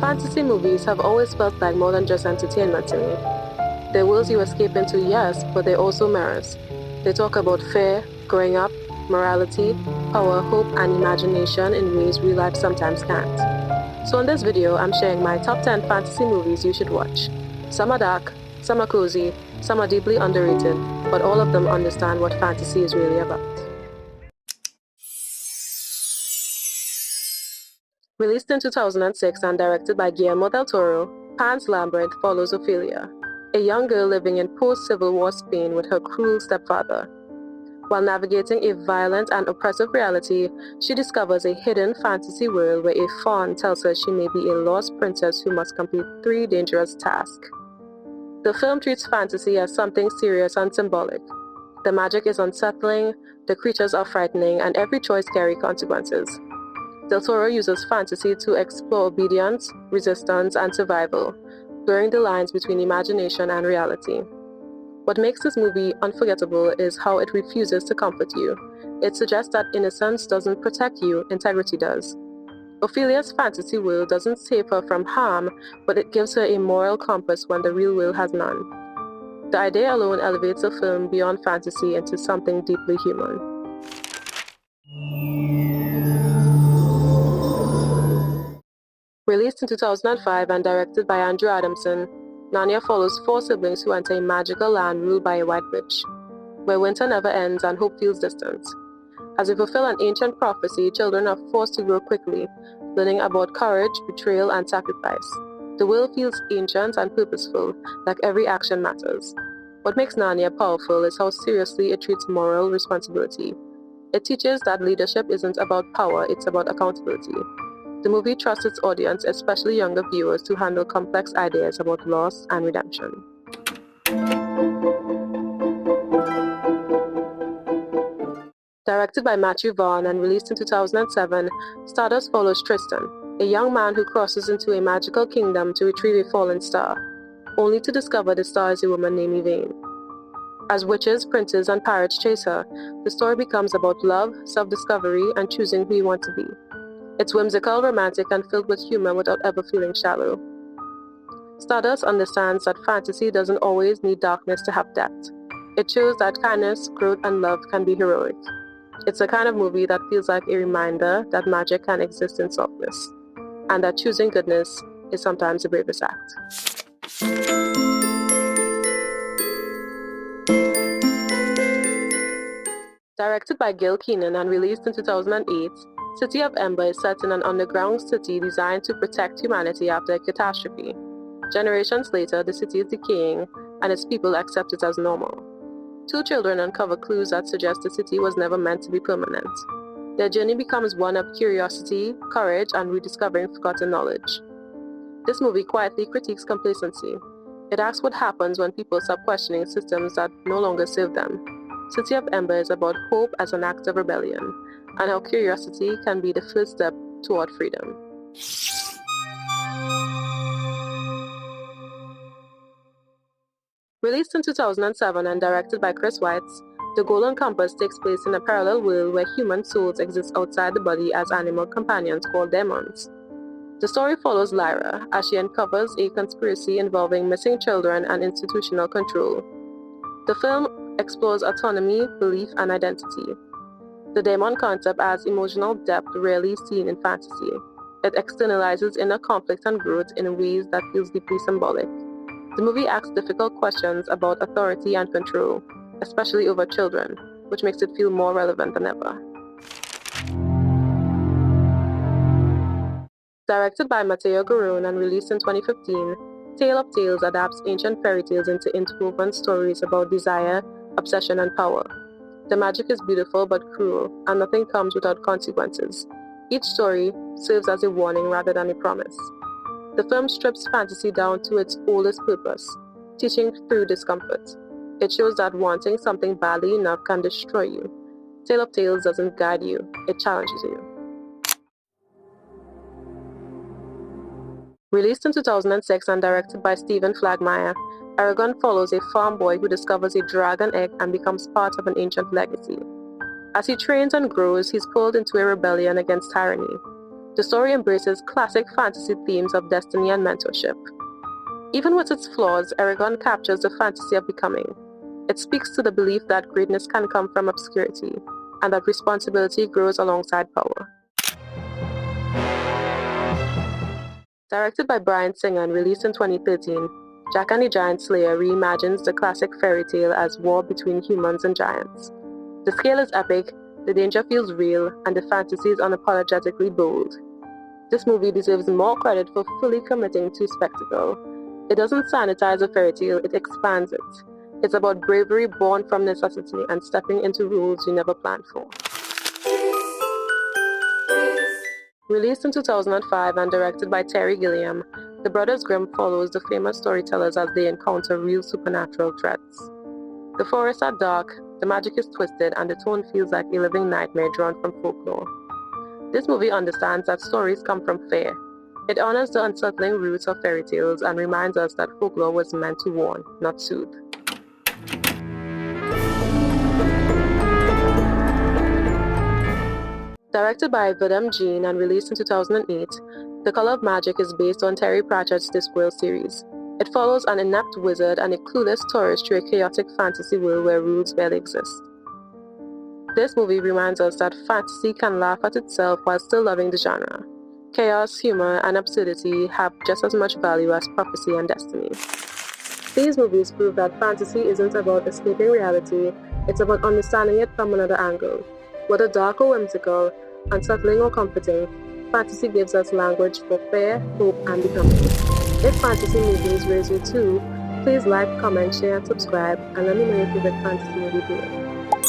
Fantasy movies have always felt like more than just entertainment to me. They're worlds you escape into, yes, but they're also mirrors. They talk about fear, growing up, morality, power, hope, and imagination in ways real life sometimes can't. So in this video, I'm sharing my top 10 fantasy movies you should watch. Some are dark, some are cozy, some are deeply underrated, but all of them understand what fantasy is really about. Released in 2006 and directed by Guillermo del Toro, Pan's Labyrinth follows Ophelia, a young girl living in post-Civil War Spain with her cruel stepfather. While navigating a violent and oppressive reality, she discovers a hidden fantasy world where a faun tells her she may be a lost princess who must complete 3 dangerous tasks. The film treats fantasy as something serious and symbolic. The magic is unsettling, the creatures are frightening, and every choice carries consequences. Del Toro uses fantasy to explore obedience, resistance, and survival, blurring the lines between imagination and reality. What makes this movie unforgettable is how it refuses to comfort you. It suggests that innocence doesn't protect you, integrity does. Ophelia's fantasy world doesn't save her from harm, but it gives her a moral compass when the real world has none. The idea alone elevates a film beyond fantasy into something deeply human. Released in 2005 and directed by Andrew Adamson, Narnia follows 4 siblings who enter a magical land ruled by a white witch, where winter never ends and hope feels distant. As they fulfill an ancient prophecy, children are forced to grow quickly, learning about courage, betrayal, and sacrifice. The world feels ancient and purposeful, like every action matters. What makes Narnia powerful is how seriously it treats moral responsibility. It teaches that leadership isn't about power, it's about accountability. The movie trusts its audience, especially younger viewers, to handle complex ideas about loss and redemption. Directed by Matthew Vaughn and released in 2007, Stardust follows Tristan, a young man who crosses into a magical kingdom to retrieve a fallen star, only to discover the star is a woman named Yvain. As witches, princes, and pirates chase her, the story becomes about love, self-discovery, and choosing who you want to be. It's whimsical, romantic, and filled with humor without ever feeling shallow. Stardust understands that fantasy doesn't always need darkness to have depth. It shows that kindness, growth, and love can be heroic. It's a kind of movie that feels like a reminder that magic can exist in softness, and that choosing goodness is sometimes the bravest act. Directed by Gil Keenan and released in 2008, City of Ember is set in an underground city designed to protect humanity after a catastrophe. Generations later, the city is decaying, and its people accept it as normal. 2 children uncover clues that suggest the city was never meant to be permanent. Their journey becomes one of curiosity, courage, and rediscovering forgotten knowledge. This movie quietly critiques complacency. It asks what happens when people stop questioning systems that no longer serve them. City of Ember is about hope as an act of rebellion, and how curiosity can be the first step toward freedom. Released in 2007 and directed by Chris Weitz, The Golden Compass takes place in a parallel world where human souls exist outside the body as animal companions called demons. The story follows Lyra as she uncovers a conspiracy involving missing children and institutional control. The film explores autonomy, belief, and identity. The demon concept adds emotional depth rarely seen in fantasy. It externalizes inner conflict and growth in ways that feels deeply symbolic. The movie asks difficult questions about authority and control, especially over children, which makes it feel more relevant than ever. Directed by Matteo Garrone and released in 2015, Tale of Tales adapts ancient fairy tales into interwoven stories about desire, obsession, and power. The magic is beautiful but cruel, and nothing comes without consequences. Each story serves as a warning rather than a promise. The film strips fantasy down to its oldest purpose, teaching through discomfort. It shows that wanting something badly enough can destroy you. Tale of Tales doesn't guide you, it challenges you. Released in 2006 and directed by Stephen Flagmeyer, Eragon follows a farm boy who discovers a dragon egg and becomes part of an ancient legacy. As he trains and grows, he's pulled into a rebellion against tyranny. The story embraces classic fantasy themes of destiny and mentorship. Even with its flaws, Eragon captures the fantasy of becoming. It speaks to the belief that greatness can come from obscurity, and that responsibility grows alongside power. Directed by Bryan Singer and released in 2013, Jack and the Giant Slayer reimagines the classic fairy tale as war between humans and giants. The scale is epic, the danger feels real, and the fantasy is unapologetically bold. This movie deserves more credit for fully committing to spectacle. It doesn't sanitize a fairy tale, it expands it. It's about bravery born from necessity and stepping into roles you never planned for. Released in 2005 and directed by Terry Gilliam, The Brothers Grimm follows the famous storytellers as they encounter real supernatural threats. The forests are dark, the magic is twisted, and the tone feels like a living nightmare drawn from folklore. This movie understands that stories come from fear. It honors the unsettling roots of fairy tales and reminds us that folklore was meant to warn, not soothe. Directed by Vidam Jean and released in 2008, The Color of Magic is based on Terry Pratchett's Discworld series. It follows an inept wizard and a clueless tourist through a chaotic fantasy world where rules barely exist. This movie reminds us that fantasy can laugh at itself while still loving the genre. Chaos, humor, and absurdity have just as much value as prophecy and destiny. These movies prove that fantasy isn't about escaping reality, it's about understanding it from another angle. Whether dark or whimsical, unsettling or comforting, fantasy gives us language for fear, hope, and becoming. If fantasy movies raise you too, please like, comment, share, and subscribe, and let me know your favorite fantasy movie below.